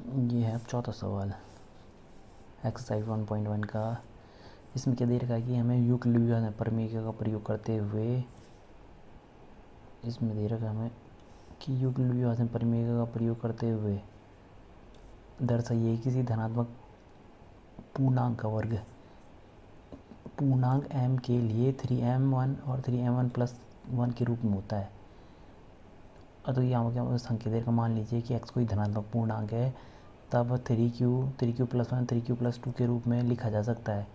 ये है अब चौथा सवाल एक्सरसाइज 1.1 का। इसमें क्या दे रखा है कि हमें यूक्लिडियन प्रमेय का प्रयोग करते हुए, इसमें दे रखा है हमें कि यूक्लिडियन प्रमेय का प्रयोग करते हुए दर्शाइए किसी धनात्मक पूर्णांक का वर्ग पूर्णांक m के लिए 3m1 और 3m1+1 के रूप में होता है। तो यहाँ क्या संकेत का मान लीजिए कि x कोई धनात्मक पूर्णांक है, तब 3q+1 3q+2 के रूप में लिखा जा सकता है।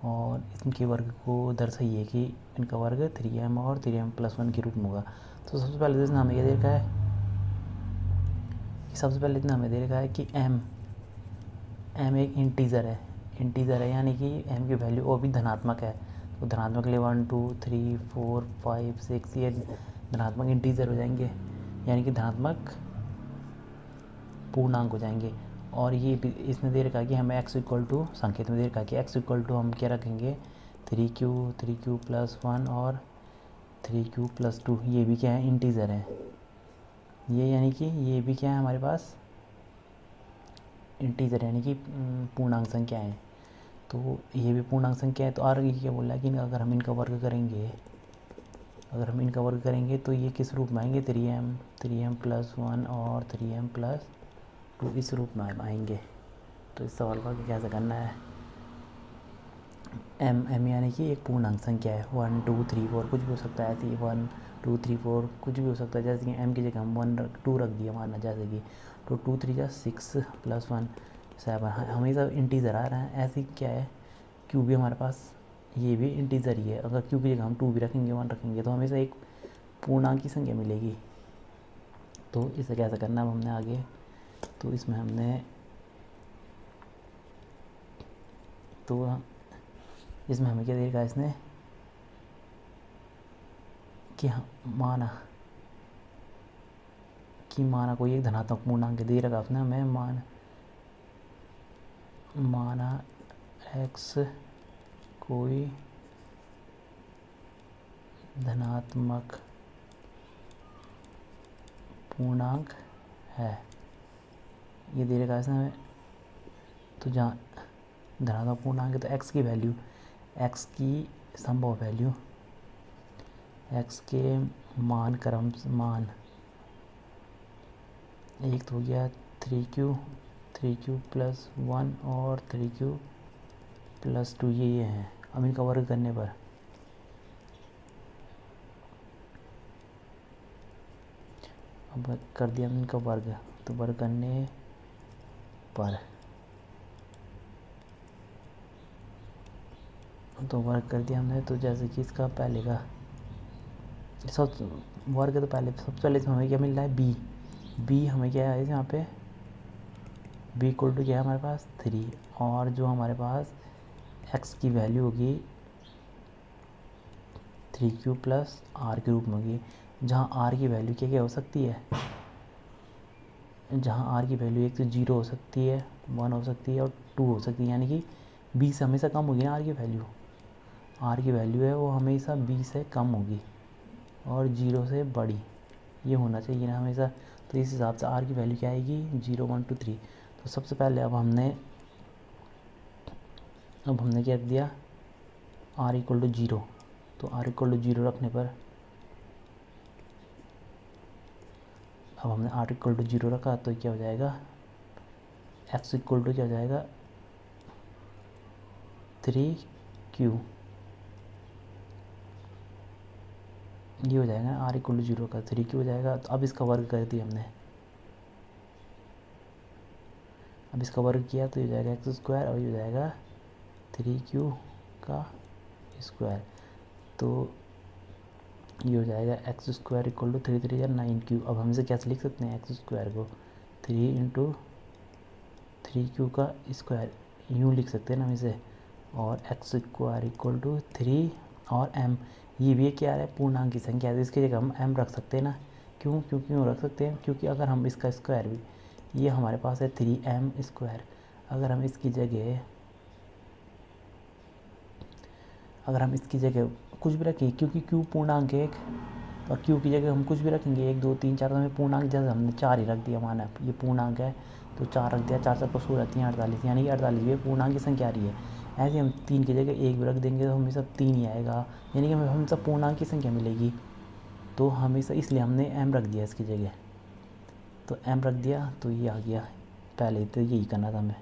और इनके वर्ग को दर्शाइए कि इनका वर्ग 3m और 3m+1 के रूप में होगा। तो सबसे पहले इसने हमें ये दे रखा है कि m एक इंटीजर है, यानी कि m की वैल्यू वो भी धनात्मक है। तो धनात्मक के लिए 1 2 3 4 5 6 ये धनात्मक इंटीजर हो जाएंगे, यानी कि धनात्मक पूर्णांक हो जाएंगे। और ये इसने दे रखा है कि हमें x इक्वल टू संकेत में दे रखा है कि x इक्वल टू हम क्या रखेंगे 3q+1 और 3q+2। ये भी क्या है इंटीजर है, ये यानी कि ये भी क्या है हमारे पास इंटीजर यानी कि पूर्णांक संख्या है। तो ये भी पूर्णांक संख्या है। तो आगे क्या बोल रहा है कि अगर हम इनका वर्ग करेंगे तो ये किस रूप में आएंगे 3m+1 और 3m+2 इस रूप में आएंगे। तो इस सवाल का कैसे करना है, m यानी कि एक पूर्णांक संख्या है, 1 2 3 4 कुछ भी हो सकता है, ऐसे 1 2 3 4 कुछ भी हो सकता है। जैसे कि m की जगह हम 2 रख दिया माना, जैसे कि तो 2 3 जा 6 +1 7 हमेशा इंटीजर आ रहा है। ऐसे क्या है q भी हमारे पास ये भी इंटीजर ही है। अगर q की जगह हम 2 भी रखेंगे 1 रखेंगे तो हमेशा एक पूर्णांक की संख्या मिलेगी। तो इसे कैसे करना है हमने आगे, तो इसमें हमने इसमें हमें क्या देगा इसने कि माना कोई एक धनात्मक पूर्णांक दे रखा आपने हमें माना x कोई धनात्मक पूर्णांक है, ये दे रखा इसने हमें। तो जहाँ धनात्मक पूर्णांक है तो x की वैल्यू, x की संभव वैल्यू, x के मान एक तो हो गया 3q+1 और 3q+2 ये हैं। अब इनका वर्ग करने पर अब कर दिया हमने इनका वर्ग, तो वर्ग करने पर तो वर्ग कर दिया हमने। तो जैसे कि इसका पहले का सब वर्ग, तो सबसे पहले इसमें हमें क्या मिल रहा है b हमें क्या है यहाँ पे b इक्वल टू क्या है हमारे पास 3, और जो हमारे पास x की वैल्यू होगी 3q+r के रूप में होगी, जहाँ r की वैल्यू क्या हो सकती है, जहाँ r की वैल्यू एक तो 0 हो सकती है, 1 हो सकती है और 2 हो सकती है, यानी कि b से हमेशा कम होगी ना r की वैल्यू है वो हमेशा b से कम होगी और 0 से बड़ी, ये होना चाहिए ना हमेशा। तो इस हिसाब से r की वैल्यू क्या आएगी 0 1 2 3। तो सबसे पहले अब हमने क्या दिया r इक्वल टू 0। तो r इक्वल टू 0 रखने पर अब हमने r इक्वल टू 0 रखा तो क्या हो जाएगा x इक्वल टू क्या हो जाएगा 3q, ये हो जाएगा r इक्वल टू 0 का 3q हो जाएगा। तो अब इसका वर्ग कर दिया हमने, अब इसका वर्ग किया तो ये हो जाएगा x² और ये हो जाएगा 3q का स्क्वायर। तो ये हो जाएगा x² इक्वल टू 3 3 9q। अब हम इसे कैसे लिख सकते हैं x² को 3 × 3q का स्क्वायर यूँ लिख सकते हैं ना हम इसे, और x² इक्वल टू 3 और m, ये भी क्या है पूर्णांक की संख्या है, तो इसकी जगह हम m रख सकते हैं ना। क्यों रख सकते हैं, क्योंकि अगर हम इसका स्क्वायर भी, ये हमारे पास है 3m², अगर हम इसकी जगह कुछ भी रखें, क्योंकि q पूर्णांक एक, तो क्यू की जगह हम कुछ भी रखेंगे, 1 2 3 4, तो हमें पूर्णांक जैसे हमने 4 ही रख दिया, माना ये पूर्णांक है तो 4 रख दिया, 4 4 को 16 3 48, यानी कि 48 भी पूर्णांक की संख्या आ रही है। ऐसे हम 3 की जगह 1 भी रख देंगे तो हमेशा 3 ही आएगा, यानी कि हमें हमेशा पूर्णांक की संख्या मिलेगी। तो हमेशा इसलिए हमने m रख दिया इसकी जगह, तो m रख दिया तो ये आ गया। पहले तो यही करना था हमें,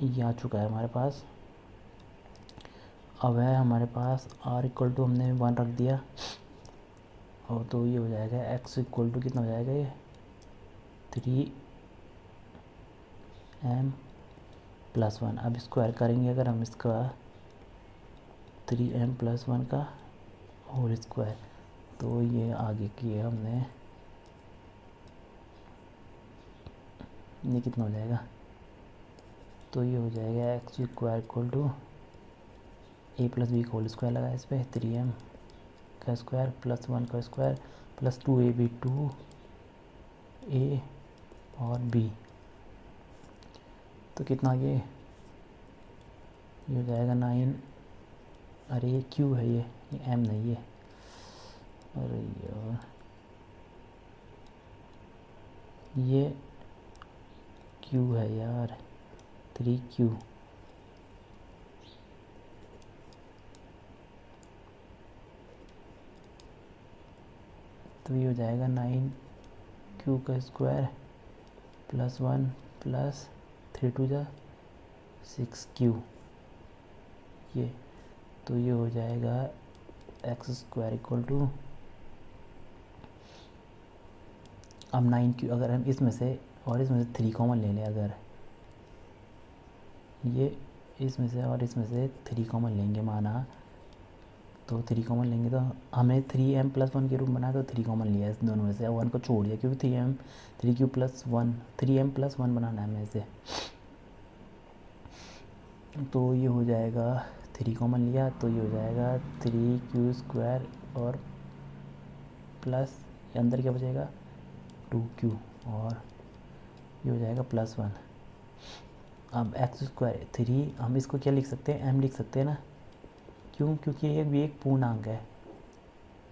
ये आ चुका है हमारे पास। अब है हमारे पास r इक्वल टू हमने 1 रख दिया, और तो ये हो जाएगा x इक्वल टू कितना हो जाएगा, ये 3m प्लस 1। अब स्क्वायर करेंगे अगर हम इसका 3m प्लस 1 का होल स्क्वायर, तो ये आगे किए हमने, ये कितना हो जाएगा, तो ये हो जाएगा X square equal to A plus B का होल स्क्वायर लगा इस पर 3m का स्क्वायर प्लस 1 का स्क्वायर प्लस 2ab 2a और b, तो कितना ये हो जाएगा 9। अरे ये क्यू है, ये m नहीं है, अरे यार ये क्यू है यार, 3q। तो ये हो जाएगा 9q का स्क्वायर प्लस 1 प्लस 3 2 जा 6q, ये तो ये हो जाएगा एक्स स्क्वायर इक्वल टू, अब 9q अगर हम इसमें से और इसमें से 3 कॉमन ले लें, अगर ये इसमें से और इसमें से 3 कॉमन लेंगे माना, तो 3 कॉमन लेंगे तो हमें 3m प्लस 1 के रूप में बनाया, तो 3 कॉमन लिया इस दोनों में से, 1 को छोड़ दिया क्योंकि 3q प्लस 1 3m प्लस 1 बनाना है हमें इसे। तो ये हो जाएगा 3 कॉमन लिया तो ये हो जाएगा 3q स्क्वायर और प्लस अंदर क्या बचेगा 2q, और ये हो जाएगा प्लस 1। अब एक्स स्क्वायर 3, हम इसको क्या लिख सकते हैं, m लिख सकते हैं ना, क्यों, क्योंकि ये भी एक पूर्णांक है,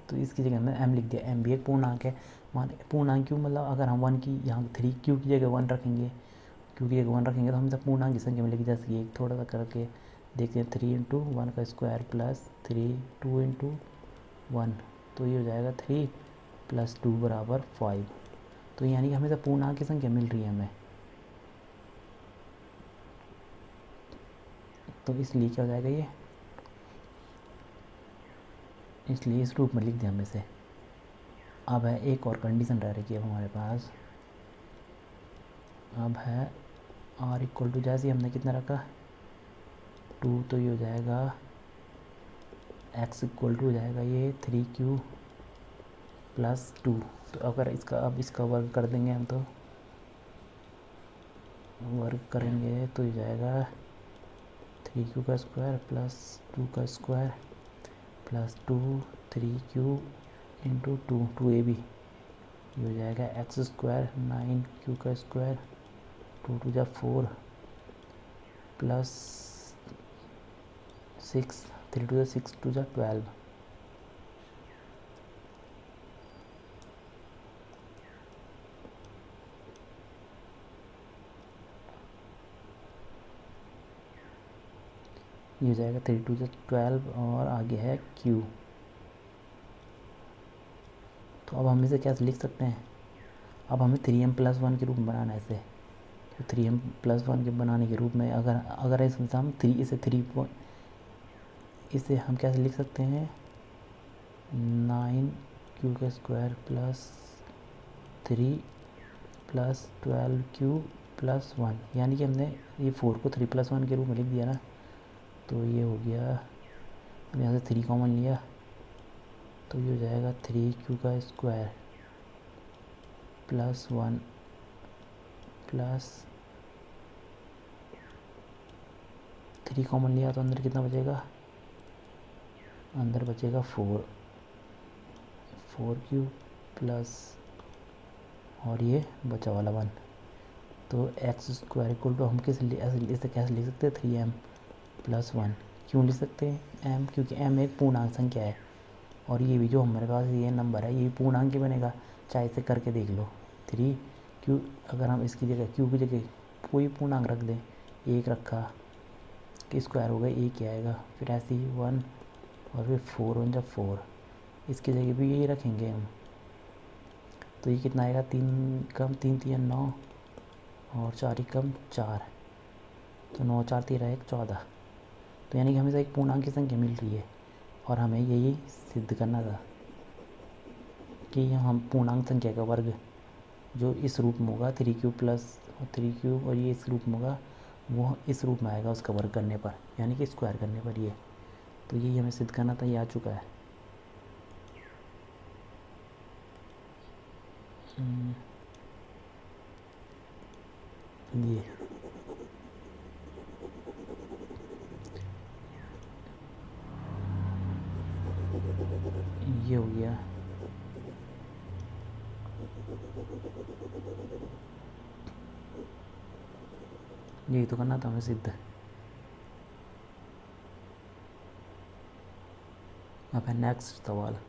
तो इसकी जगह हमने m लिख दिया। m भी एक पूर्णांक है, मान पूर्णांक क्यों, मतलब अगर हम 1 की यहाँ 3q की जगह 1 रखेंगे, q की जगह 1 रखेंगे तो हमें पूर्णांक की संख्या मिलेगी। जैसे कि एक थोड़ा सा करके देखते हैं, 3 इंटू 1 का स्क्वायर प्लस 2 इंटू 1, तो ये हो जाएगा 3 प्लस 2 बराबर 5। तो यानी कि हमें पूर्णांक की संख्या मिल रही है हमें, तो इसलिए क्या हो जाएगा ये, इसलिए इस रूप में लिख दिया हमें से। अब है एक और कंडीशन रह रही है अब हमारे पास, अब है r इक्वल टू, जैसे हमने कितना रखा 2, तो ये हो जाएगा x इक्वल टू हो जाएगा ये 3q प्लस 2। तो अगर इसका अब इसका वर्ग कर देंगे हम, तो वर्ग करेंगे तो ये जाएगा 3q का स्क्वायर प्लस 2 का square plus 2 3q into 2ab, ये हो जाएगा एक्स स्क्वायर 9q का स्क्वायर 2 2 जा 4 प्लस 6 3 2 जा 6 2 जा 12। ये हो जाएगा 3 2 जा 12 और आगे है q। तो अब हम इसे क्या लिख सकते हैं, अब हमें 3m प्लस 1 के रूप में बनाना है इसे, तो 3m प्लस 1 के बनाने के रूप में अगर अगर इसमें से हम इसे हम कैसे लिख सकते हैं, 9q का square plus 3 plus 12q plus 1, यानी कि हमने ये 4 को 3 प्लस 1 के रूप में लिख दिया ना, तो ये हो गया, यहाँ से 3 कॉमन लिया तो ये हो जाएगा 3q का स्क्वायर प्लस 1 प्लस 3 कॉमन लिया तो अंदर कितना बचेगा, अंदर बचेगा 4q प्लस और ये बचा वाला 1। तो एक्स स्क्वायर इक्वल टू हम इसे कैसे लिख सकते हैं, 3m प्लस 1। क्यों लिख सकते हैं m, क्योंकि m एक पूर्णांक संख्या है और ये भी जो हमारे पास ये नंबर है ये पूर्णांक ही बनेगा, चाहे इसे करके देख लो। 3 क्यू, अगर हम इसकी जगह क्यू की जगह कोई पूर्णांक रख दें, 1 रखा कि स्क्वायर हो गया 1 ही आएगा, फिर ऐसे ही 1 और फिर 4 1 जब 4, इसकी जगह भी यही रखेंगे हम। तो ये कितना आएगा, 3 कम 3 3 9 और 4 ही कम 4, तो 9 4 13 1 14। तो यानी कि हमें एक पूर्णांक की संख्या मिल रही है और हमें यही सिद्ध करना था कि हम पूर्णांक संख्या का वर्ग जो इस रूप में होगा 3 क्यू प्लस 3 क्यू और ये इस रूप में होगा, वो इस रूप में आएगा उसका वर्ग करने पर, यानी कि स्क्वायर करने पर ये। तो यही हमें सिद्ध करना था, ये आ चुका है। ये हो गया। यही तो करना था हमें सिद्ध। अब है नेक्स्ट सवाल।